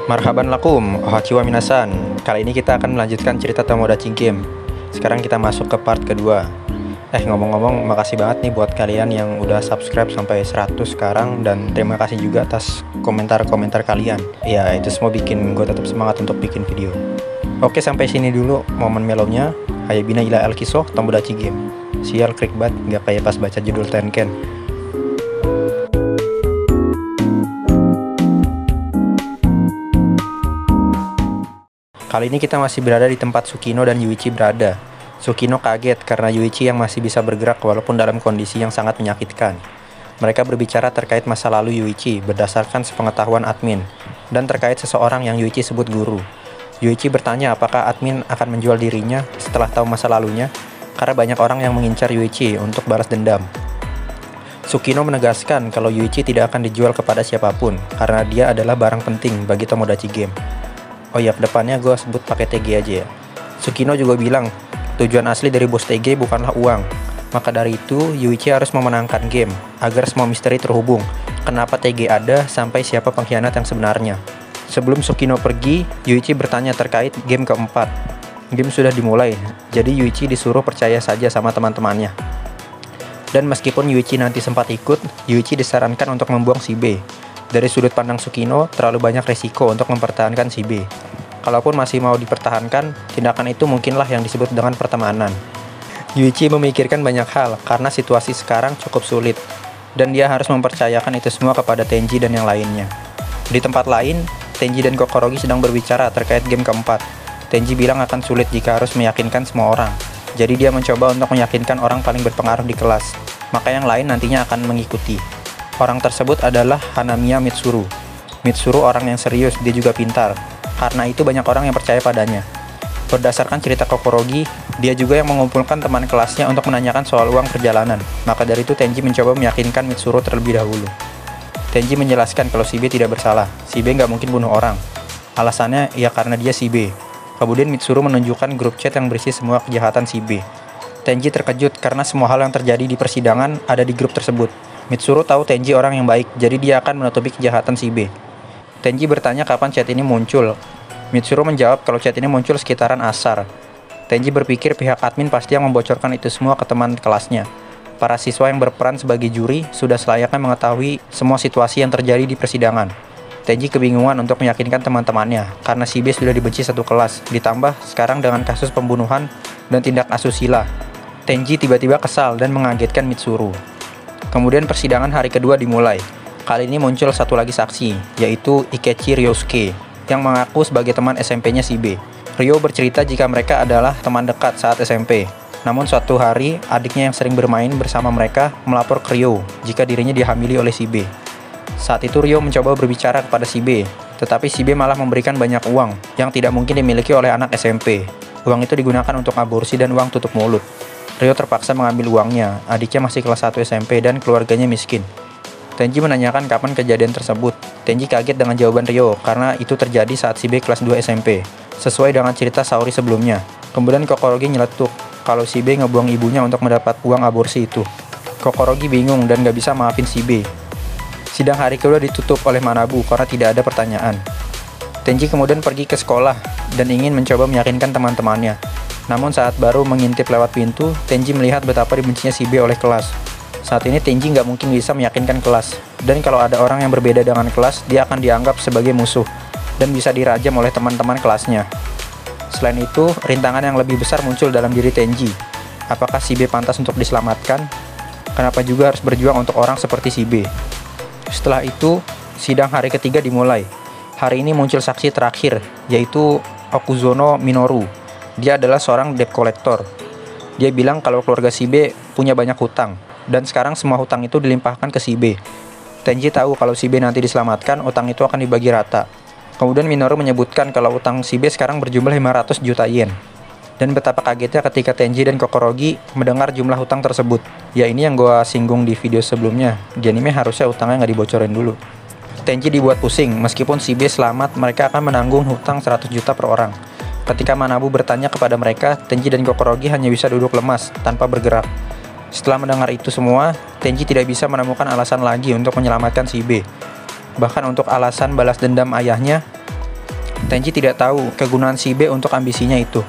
Marhaban lakum, ohachiwa minasan. Kali ini kita akan melanjutkan cerita Tomodachi Game. Sekarang kita masuk ke part kedua. Ngomong-ngomong, makasih banget nih buat kalian yang udah subscribe sampai 100 sekarang. Dan terima kasih juga atas komentar-komentar kalian. Ya, itu semua bikin gue tetap semangat untuk bikin video. Oke, sampai sini dulu momen melonya. Hayabina ila al-kiso Tomodachi Game. Sial, krik banget, gak kayak pas baca judul Tenken. Kali ini kita masih berada di tempat Tsukino dan Yuichi berada. Tsukino kaget karena Yuichi yang masih bisa bergerak walaupun dalam kondisi yang sangat menyakitkan. Mereka berbicara terkait masa lalu Yuichi berdasarkan sepengetahuan admin, dan terkait seseorang yang Yuichi sebut guru. Yuichi bertanya apakah admin akan menjual dirinya setelah tahu masa lalunya, karena banyak orang yang mengincar Yuichi untuk balas dendam. Tsukino menegaskan kalau Yuichi tidak akan dijual kepada siapapun, karena dia adalah barang penting bagi Tomodachi Game. Oh iya, kedepannya gue sebut pakai TG aja ya. Tsukino juga bilang, tujuan asli dari bos TG bukanlah uang. Maka dari itu, Yuichi harus memenangkan game, agar semua misteri terhubung. Kenapa TG ada, sampai siapa pengkhianat yang sebenarnya. Sebelum Tsukino pergi, Yuichi bertanya terkait game keempat. Game sudah dimulai, jadi Yuichi disuruh percaya saja sama teman-temannya. Dan meskipun Yuichi nanti sempat ikut, Yuichi disarankan untuk membuang si B. Dari sudut pandang Tsukino, terlalu banyak resiko untuk mempertahankan si B. Kalaupun masih mau dipertahankan, tindakan itu mungkinlah yang disebut dengan pertemanan. Yuichi memikirkan banyak hal karena situasi sekarang cukup sulit, dan dia harus mempercayakan itu semua kepada Tenji dan yang lainnya. Di tempat lain, Tenji dan Kokorogi sedang berbicara terkait game keempat. Tenji bilang akan sulit jika harus meyakinkan semua orang. Jadi dia mencoba untuk meyakinkan orang paling berpengaruh di kelas, maka yang lain nantinya akan mengikuti. Orang tersebut adalah Hanamiya Mitsuru. Mitsuru orang yang serius, dia juga pintar. Karena itu banyak orang yang percaya padanya. Berdasarkan cerita Kokorogi, dia juga yang mengumpulkan teman kelasnya untuk menanyakan soal uang perjalanan. Maka dari itu Tenji mencoba meyakinkan Mitsuru terlebih dahulu. Tenji menjelaskan kalau si B tidak bersalah. Si B nggak mungkin bunuh orang. Alasannya ya karena dia si B. Kemudian Mitsuru menunjukkan grup chat yang berisi semua kejahatan si B. Tenji terkejut karena semua hal yang terjadi di persidangan ada di grup tersebut. Mitsuru tahu Tenji orang yang baik, jadi dia akan menutupi kejahatan si B. Tenji bertanya kapan chat ini muncul. Mitsuru menjawab kalau chat ini muncul sekitaran asar. Tenji berpikir pihak admin pasti yang membocorkan itu semua ke teman kelasnya. Para siswa yang berperan sebagai juri sudah selayaknya mengetahui semua situasi yang terjadi di persidangan. Tenji kebingungan untuk meyakinkan teman-temannya, karena si B sudah dibenci satu kelas, ditambah sekarang dengan kasus pembunuhan dan tindak asusila. Tenji tiba-tiba kesal dan mengagetkan Mitsuru. Kemudian persidangan hari kedua dimulai. Kali ini muncul satu lagi saksi, yaitu Ikechi Ryosuke, yang mengaku sebagai teman SMP-nya si B. Ryo bercerita jika mereka adalah teman dekat saat SMP. Namun suatu hari, adiknya yang sering bermain bersama mereka melapor ke Ryo jika dirinya dihamili oleh si B. Saat itu Ryo mencoba berbicara kepada si B, tetapi si B malah memberikan banyak uang yang tidak mungkin dimiliki oleh anak SMP. Uang itu digunakan untuk aborsi dan uang tutup mulut. Ryo terpaksa mengambil uangnya, adiknya masih kelas 1 SMP dan keluarganya miskin. Tenji menanyakan kapan kejadian tersebut. Tenji kaget dengan jawaban Ryo, karena itu terjadi saat si B kelas 2 SMP, sesuai dengan cerita Saori sebelumnya. Kemudian Kokorogi nyeletuk kalau si B ngebuang ibunya untuk mendapat uang aborsi itu. Kokorogi bingung dan gak bisa maafin si B. Sidang hari kedua ditutup oleh Manabu karena tidak ada pertanyaan. Tenji kemudian pergi ke sekolah dan ingin mencoba meyakinkan teman-temannya. Namun saat baru mengintip lewat pintu, Tenji melihat betapa dibencinya si B oleh kelas. Saat ini Tenji nggak mungkin bisa meyakinkan kelas, dan kalau ada orang yang berbeda dengan kelas, dia akan dianggap sebagai musuh, dan bisa dirajam oleh teman-teman kelasnya. Selain itu, rintangan yang lebih besar muncul dalam diri Tenji. Apakah si B pantas untuk diselamatkan? Kenapa juga harus berjuang untuk orang seperti si B? Setelah itu, sidang hari ketiga dimulai. Hari ini muncul saksi terakhir, yaitu Okuzono Minoru. Dia adalah seorang debt collector. Dia bilang kalau keluarga si B punya banyak hutang, dan sekarang semua hutang itu dilimpahkan ke si B. Tenji tahu kalau si B nanti diselamatkan, utang itu akan dibagi rata. Kemudian Minoru menyebutkan kalau utang si B sekarang berjumlah 500 juta yen. Dan betapa kagetnya ketika Tenji dan Kokorogi mendengar jumlah hutang tersebut. Ya ini yang gue singgung di video sebelumnya, di anime harusnya utangnya nggak dibocorin dulu. Tenji dibuat pusing, meskipun si B selamat, mereka akan menanggung hutang 100 juta per orang. Ketika Manabu bertanya kepada mereka, Tenji dan Kokorogi hanya bisa duduk lemas, tanpa bergerak. Setelah mendengar itu semua, Tenji tidak bisa menemukan alasan lagi untuk menyelamatkan si B. Bahkan untuk alasan balas dendam ayahnya, Tenji tidak tahu kegunaan si B untuk ambisinya itu.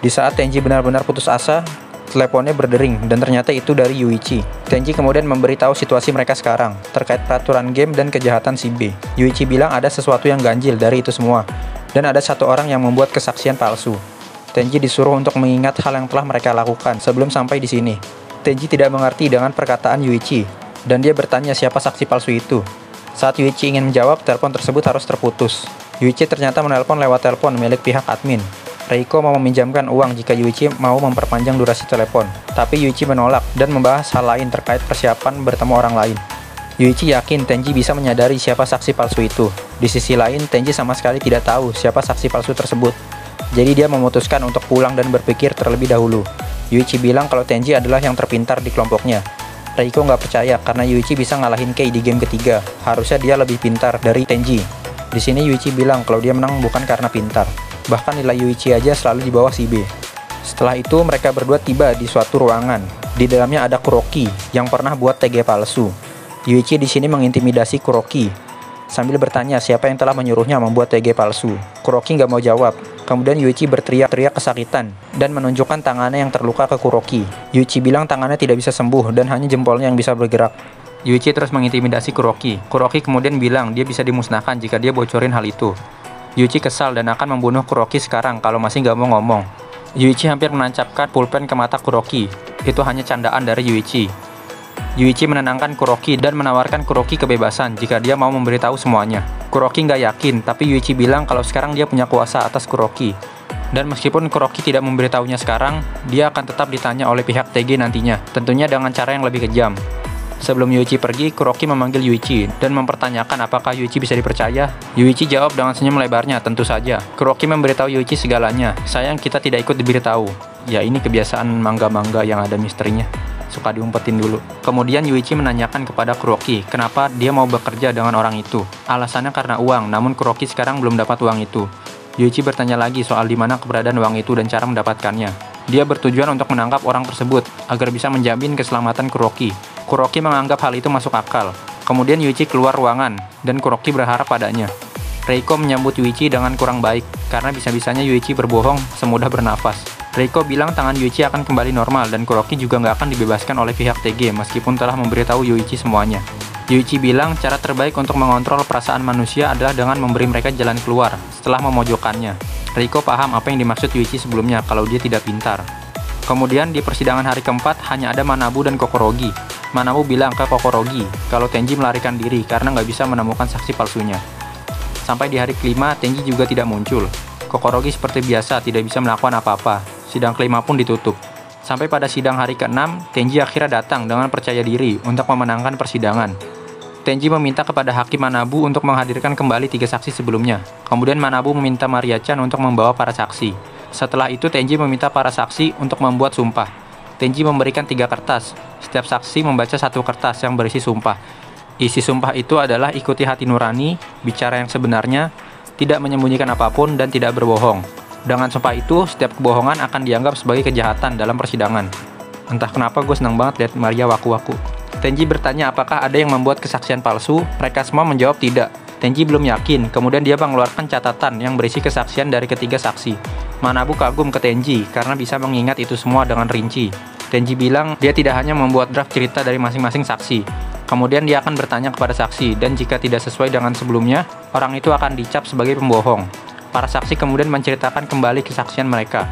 Di saat Tenji benar-benar putus asa, teleponnya berdering dan ternyata itu dari Yuichi. Tenji kemudian memberitahu situasi mereka sekarang terkait peraturan game dan kejahatan si B. Yuichi bilang ada sesuatu yang ganjil dari itu semua dan ada satu orang yang membuat kesaksian palsu. Tenji disuruh untuk mengingat hal yang telah mereka lakukan sebelum sampai di sini. Tenji tidak mengerti dengan perkataan Yuichi dan dia bertanya siapa saksi palsu itu. Saat Yuichi ingin menjawab, telepon tersebut harus terputus. Yuichi ternyata menelpon lewat telepon milik pihak admin. Reiko mau meminjamkan uang jika Yuichi mau memperpanjang durasi telepon, tapi Yuichi menolak dan membahas hal lain terkait persiapan bertemu orang lain. Yuichi yakin Tenji bisa menyadari siapa saksi palsu itu. Di sisi lain, Tenji sama sekali tidak tahu siapa saksi palsu tersebut. Jadi dia memutuskan untuk pulang dan berpikir terlebih dahulu. Yuichi bilang kalau Tenji adalah yang terpintar di kelompoknya. Reiko nggak percaya karena Yuichi bisa ngalahin Kei di game ketiga. Harusnya dia lebih pintar dari Tenji. Di sini Yuichi bilang kalau dia menang bukan karena pintar. Bahkan nilai Yuichi aja selalu di bawah si B. Setelah itu mereka berdua tiba di suatu ruangan. Di dalamnya ada Kuroki yang pernah buat TG palsu. Yuichi di sini mengintimidasi Kuroki sambil bertanya siapa yang telah menyuruhnya membuat TG palsu. Kuroki nggak mau jawab. Kemudian Yuichi berteriak-teriak kesakitan dan menunjukkan tangannya yang terluka ke Kuroki. Yuichi bilang tangannya tidak bisa sembuh dan hanya jempolnya yang bisa bergerak. Yuichi terus mengintimidasi Kuroki. Kuroki kemudian bilang dia bisa dimusnahkan jika dia bocorin hal itu. Yuichi kesal dan akan membunuh Kuroki sekarang kalau masih nggak mau ngomong. Yuichi hampir menancapkan pulpen ke mata Kuroki. Itu hanya candaan dari Yuichi. Yuichi menenangkan Kuroki dan menawarkan Kuroki kebebasan jika dia mau memberitahu semuanya. Kuroki nggak yakin, tapi Yuichi bilang kalau sekarang dia punya kuasa atas Kuroki. Dan meskipun Kuroki tidak memberitahunya sekarang, dia akan tetap ditanya oleh pihak TG nantinya, tentunya dengan cara yang lebih kejam. Sebelum Yuichi pergi, Kuroki memanggil Yuichi dan mempertanyakan apakah Yuichi bisa dipercaya. Yuichi jawab dengan senyum lebarnya, tentu saja. Kuroki memberitahu Yuichi segalanya. Sayang kita tidak ikut diberitahu. Ya ini kebiasaan manga-manga yang ada misterinya. Suka diumpetin dulu. Kemudian Yuichi menanyakan kepada Kuroki kenapa dia mau bekerja dengan orang itu. Alasannya karena uang, namun Kuroki sekarang belum dapat uang itu. Yuichi bertanya lagi soal di mana keberadaan uang itu dan cara mendapatkannya. Dia bertujuan untuk menangkap orang tersebut agar bisa menjamin keselamatan Kuroki. Kuroki menganggap hal itu masuk akal. Kemudian Yuichi keluar ruangan dan Kuroki berharap padanya. Reiko menyambut Yuichi dengan kurang baik karena bisa-bisanya Yuichi berbohong semudah bernafas. Reiko bilang tangan Yuichi akan kembali normal dan Kuroki juga nggak akan dibebaskan oleh pihak TG meskipun telah memberitahu Yuichi semuanya. Yuichi bilang cara terbaik untuk mengontrol perasaan manusia adalah dengan memberi mereka jalan keluar setelah memojokkannya. Reiko paham apa yang dimaksud Yuichi sebelumnya kalau dia tidak pintar. Kemudian di persidangan hari keempat hanya ada Manabu dan Kokorogi. Manabu bilang ke Kokorogi kalau Tenji melarikan diri karena nggak bisa menemukan saksi palsunya. Sampai di hari kelima Tenji juga tidak muncul. Kokorogi seperti biasa tidak bisa melakukan apa-apa. Sidang kelima pun ditutup. Sampai pada sidang hari ke-6, Tenji akhirnya datang dengan percaya diri untuk memenangkan persidangan. Tenji meminta kepada Hakim Manabu untuk menghadirkan kembali 3 saksi sebelumnya. Kemudian Manabu meminta Maria-chan untuk membawa para saksi. Setelah itu Tenji meminta para saksi untuk membuat sumpah. Tenji memberikan 3 kertas. Setiap saksi membaca 1 kertas yang berisi sumpah. Isi sumpah itu adalah ikuti hati nurani, bicara yang sebenarnya, tidak menyembunyikan apapun, dan tidak berbohong. Dengan sumpah itu, setiap kebohongan akan dianggap sebagai kejahatan dalam persidangan. Entah kenapa gue senang banget lihat Maria waku-waku. Tenji bertanya apakah ada yang membuat kesaksian palsu, mereka semua menjawab tidak. Tenji belum yakin, kemudian dia mengeluarkan catatan yang berisi kesaksian dari ketiga saksi. Manabu kagum ke Tenji karena bisa mengingat itu semua dengan rinci. Tenji bilang dia tidak hanya membuat draft cerita dari masing-masing saksi. Kemudian dia akan bertanya kepada saksi, dan jika tidak sesuai dengan sebelumnya, orang itu akan dicap sebagai pembohong. Para saksi kemudian menceritakan kembali kesaksian mereka.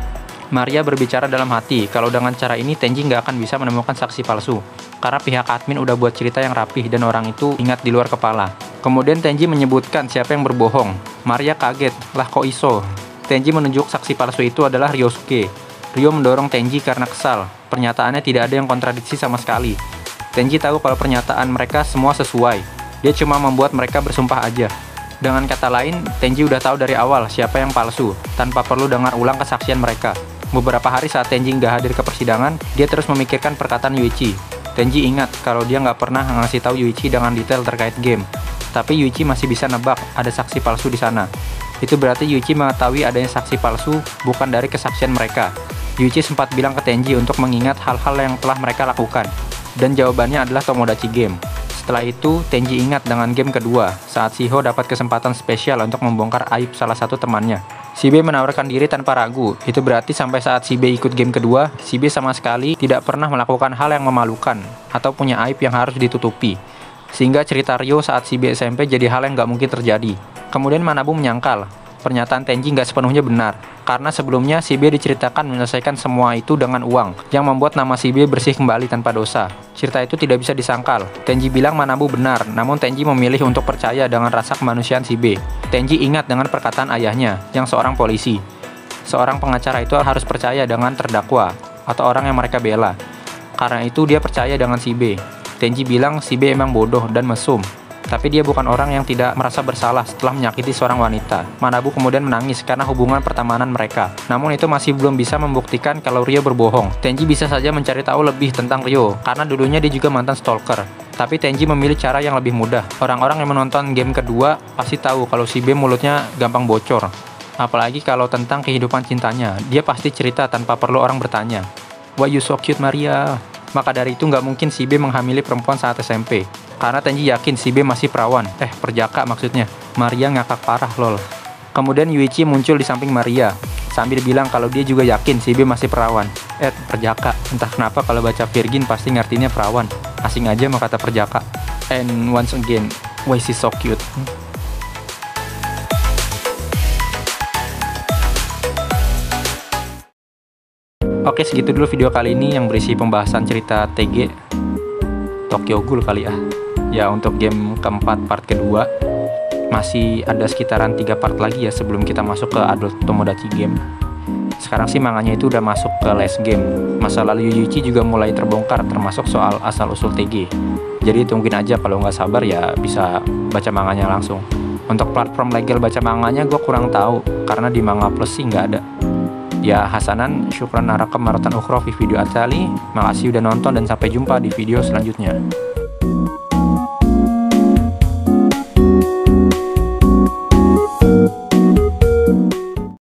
Maria berbicara dalam hati kalau dengan cara ini Tenji nggak akan bisa menemukan saksi palsu. Karena pihak admin udah buat cerita yang rapih dan orang itu ingat di luar kepala. Kemudian Tenji menyebutkan siapa yang berbohong. Maria kaget, lah kok iso? Tenji menunjuk saksi palsu itu adalah Ryosuke. Ryo mendorong Tenji karena kesal. Pernyataannya tidak ada yang kontradiksi sama sekali. Tenji tahu kalau pernyataan mereka semua sesuai. Dia cuma membuat mereka bersumpah aja. Dengan kata lain, Tenji udah tahu dari awal siapa yang palsu, tanpa perlu dengar ulang kesaksian mereka. Beberapa hari saat Tenji nggak hadir ke persidangan, dia terus memikirkan perkataan Yuichi. Tenji ingat kalau dia nggak pernah ngasih tahu Yuichi dengan detail terkait game. Tapi Yuichi masih bisa nebak ada saksi palsu di sana. Itu berarti Yuichi mengetahui adanya saksi palsu bukan dari kesaksian mereka. Yuichi sempat bilang ke Tenji untuk mengingat hal-hal yang telah mereka lakukan. Dan jawabannya adalah Tomodachi Game. Setelah itu, Tenji ingat dengan game kedua, saat Shiho dapat kesempatan spesial untuk membongkar aib salah satu temannya. Shibe menawarkan diri tanpa ragu, itu berarti sampai saat Shibe ikut game kedua, Shibe sama sekali tidak pernah melakukan hal yang memalukan, atau punya aib yang harus ditutupi. Sehingga cerita Ryo saat Shibe SMP jadi hal yang nggak mungkin terjadi. Kemudian Manabu menyangkal, pernyataan Tenji nggak sepenuhnya benar, karena sebelumnya Shibe diceritakan menyelesaikan semua itu dengan uang, yang membuat nama Shibe bersih kembali tanpa dosa. Cerita itu tidak bisa disangkal. Tenji bilang Manabu benar, namun Tenji memilih untuk percaya dengan rasa kemanusiaan Shibe. Tenji ingat dengan perkataan ayahnya, yang seorang polisi. Seorang pengacara itu harus percaya dengan terdakwa, atau orang yang mereka bela. Karena itu dia percaya dengan Shibe. Tenji bilang Shibe emang bodoh dan mesum, tapi dia bukan orang yang tidak merasa bersalah setelah menyakiti seorang wanita. Manabu kemudian menangis karena hubungan pertemanan mereka. Namun itu masih belum bisa membuktikan kalau Ryo berbohong. Tenji bisa saja mencari tahu lebih tentang Ryo, karena dulunya dia juga mantan stalker. Tapi Tenji memilih cara yang lebih mudah. Orang-orang yang menonton game kedua pasti tahu kalau Shibe mulutnya gampang bocor. Apalagi kalau tentang kehidupan cintanya, dia pasti cerita tanpa perlu orang bertanya. Why you so cute, Maria? Maka dari itu nggak mungkin Shibe menghamili perempuan saat SMP. Karena Tenji yakin Shibe masih perawan. Perjaka maksudnya. Maria ngakak parah lol. Kemudian Yuichi muncul di samping Maria, sambil bilang kalau dia juga yakin Shibe masih perawan. Perjaka. Entah kenapa kalau baca Virgin pasti ngertinya perawan. Asing aja mau kata perjaka. And once again, why she so cute? Oke, segitu dulu video kali ini yang berisi pembahasan cerita TG Tokyo Ghoul kali ya. Ya, untuk game keempat part kedua masih ada sekitaran 3 part lagi ya sebelum kita masuk ke Adult Tomodachi Game. Sekarang sih manganya itu udah masuk ke last game. Masa lalu Yuichi juga mulai terbongkar termasuk soal asal-usul TG. Jadi tungguin aja, kalau nggak sabar ya bisa baca manganya langsung. Untuk platform legal baca manganya gue kurang tahu karena di Manga Plus sih nggak ada. Ya, hasanan, syukran narakam maratan ukhra fi video atali. Makasih udah nonton dan sampai jumpa di video selanjutnya.